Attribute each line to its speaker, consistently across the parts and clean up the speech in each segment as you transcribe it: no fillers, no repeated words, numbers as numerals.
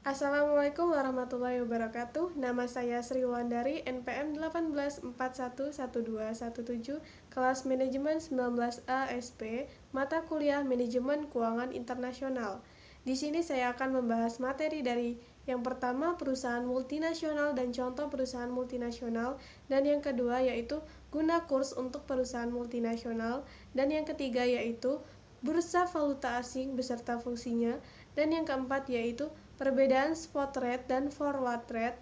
Speaker 1: Assalamualaikum warahmatullahi wabarakatuh. Nama saya Sri Wulandari, NPM 18411217, kelas Manajemen 19A SP, mata kuliah Manajemen Keuangan Internasional. Di sini saya akan membahas materi dari yang pertama perusahaan multinasional dan contoh perusahaan multinasional, dan yang kedua yaitu guna kurs untuk perusahaan multinasional, dan yang ketiga yaitu bursa valuta asing beserta fungsinya, dan yang keempat yaitu perbedaan spot rate dan forward rate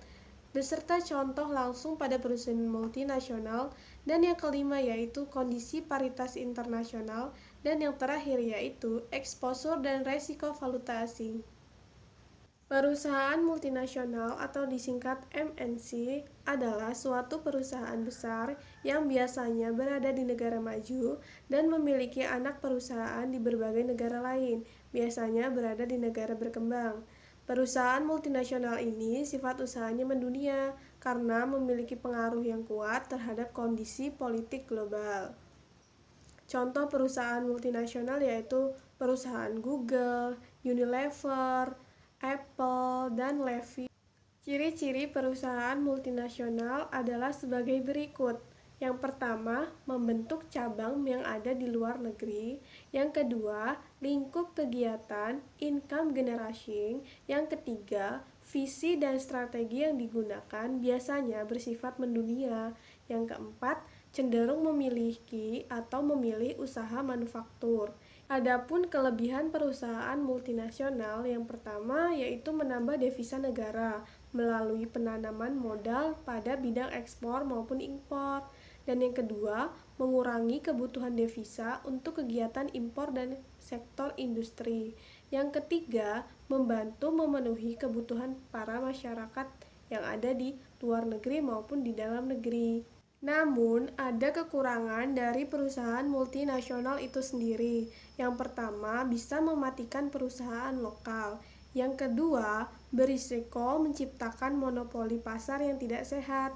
Speaker 1: beserta contoh langsung pada perusahaan multinasional, dan yang kelima yaitu kondisi paritas internasional, dan yang terakhir yaitu exposure dan resiko valuta asing. Perusahaan multinasional atau disingkat MNC adalah suatu perusahaan besar yang biasanya berada di negara maju dan memiliki anak perusahaan di berbagai negara lain, biasanya berada di negara berkembang. Perusahaan multinasional ini sifat usahanya mendunia karena memiliki pengaruh yang kuat terhadap kondisi politik global. Contoh perusahaan multinasional yaitu perusahaan Google, Unilever, Apple, dan Levi. Ciri-ciri perusahaan multinasional adalah sebagai berikut. Yang pertama, membentuk cabang yang ada di luar negeri. Yang kedua, lingkup kegiatan, income generation. Yang ketiga, visi dan strategi yang digunakan biasanya bersifat mendunia. Yang keempat, cenderung memiliki atau memilih usaha manufaktur. Adapun kelebihan perusahaan multinasional yang pertama yaitu menambah devisa negara melalui penanaman modal pada bidang ekspor maupun impor. Dan yang kedua, mengurangi kebutuhan devisa untuk kegiatan impor dan sektor industri. Yang ketiga, membantu memenuhi kebutuhan para masyarakat yang ada di luar negeri maupun di dalam negeri. Namun, ada kekurangan dari perusahaan multinasional itu sendiri. Yang pertama, bisa mematikan perusahaan lokal. Yang kedua, berisiko menciptakan monopoli pasar yang tidak sehat.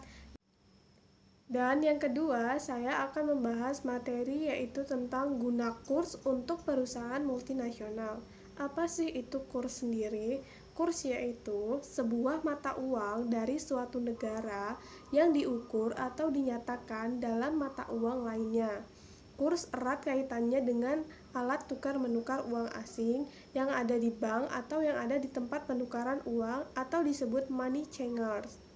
Speaker 1: Dan yang kedua, saya akan membahas materi yaitu tentang guna kurs untuk perusahaan multinasional. Apa sih itu kurs sendiri? Kurs yaitu sebuah mata uang dari suatu negara yang diukur atau dinyatakan dalam mata uang lainnya. Kurs erat kaitannya dengan alat tukar-menukar uang asing yang ada di bank atau yang ada di tempat penukaran uang atau disebut money changers.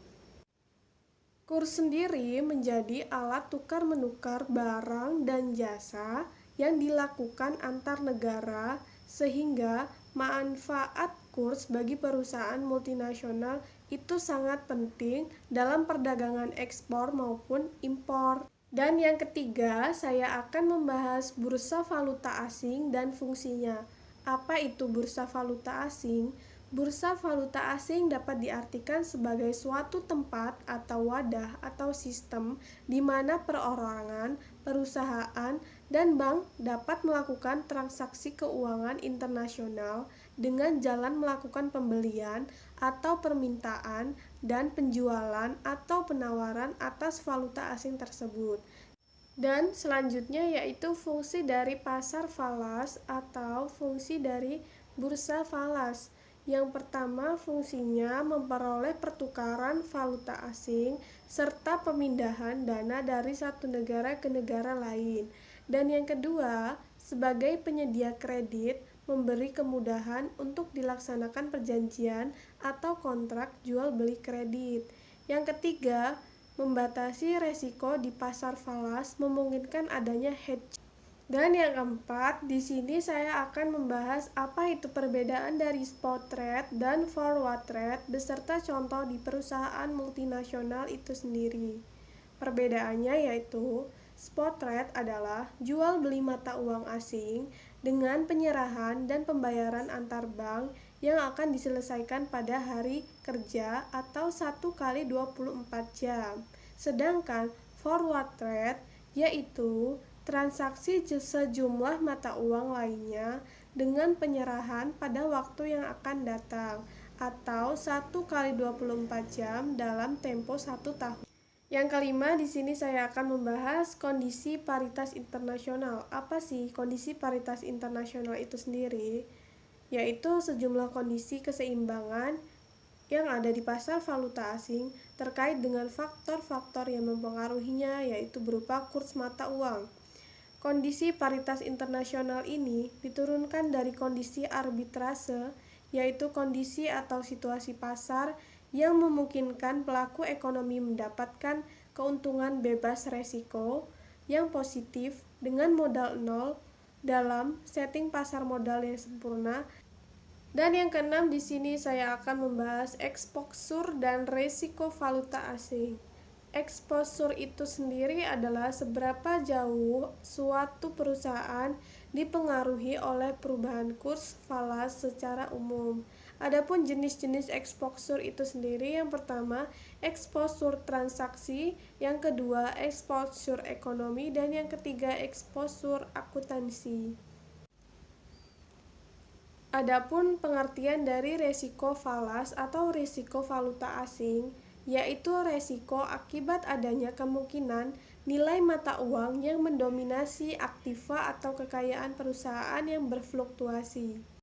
Speaker 1: Kurs sendiri menjadi alat tukar-menukar barang dan jasa yang dilakukan antar negara, sehingga manfaat kurs bagi perusahaan multinasional itu sangat penting dalam perdagangan ekspor maupun impor. Dan yang ketiga, saya akan membahas bursa valuta asing dan fungsinya. Apa itu bursa valuta asing? Bursa valuta asing dapat diartikan sebagai suatu tempat atau wadah atau sistem di mana perorangan, perusahaan, dan bank dapat melakukan transaksi keuangan internasional dengan jalan melakukan pembelian atau permintaan dan penjualan atau penawaran atas valuta asing tersebut. Dan selanjutnya yaitu fungsi dari pasar falas atau fungsi dari bursa falas. Yang pertama, fungsinya memperoleh pertukaran valuta asing serta pemindahan dana dari satu negara ke negara lain. Dan yang kedua, sebagai penyedia kredit, memberi kemudahan untuk dilaksanakan perjanjian atau kontrak jual beli kredit. Yang ketiga, membatasi resiko di pasar falas memungkinkan adanya hedge. Dan yang keempat, di sini saya akan membahas apa itu perbedaan dari spot rate dan forward rate beserta contoh di perusahaan multinasional itu sendiri. Perbedaannya yaitu spot rate adalah jual beli mata uang asing dengan penyerahan dan pembayaran antar bank yang akan diselesaikan pada hari kerja atau 1 kali 24 jam. Sedangkan forward rate yaitu transaksi sejumlah mata uang lainnya dengan penyerahan pada waktu yang akan datang atau 1 kali 24 jam dalam tempo 1 tahun. Yang kelima, di sini saya akan membahas kondisi paritas internasional. Apa sih kondisi paritas internasional itu sendiri? Yaitu sejumlah kondisi keseimbangan yang ada di pasar valuta asing terkait dengan faktor-faktor yang mempengaruhinya, yaitu berupa kurs mata uang. Kondisi paritas internasional ini diturunkan dari kondisi arbitrase, yaitu kondisi atau situasi pasar yang memungkinkan pelaku ekonomi mendapatkan keuntungan bebas resiko yang positif dengan modal nol dalam setting pasar modal yang sempurna. Dan yang keenam, di sini saya akan membahas exposure dan resiko valuta asing. Exposure itu sendiri adalah seberapa jauh suatu perusahaan dipengaruhi oleh perubahan kurs falas secara umum. Adapun jenis-jenis exposure itu sendiri, yang pertama exposure transaksi, yang kedua exposure ekonomi, dan yang ketiga exposure akuntansi. Adapun pengertian dari resiko falas atau risiko valuta asing, yaitu resiko akibat adanya kemungkinan nilai mata uang yang mendominasi aktiva atau kekayaan perusahaan yang berfluktuasi.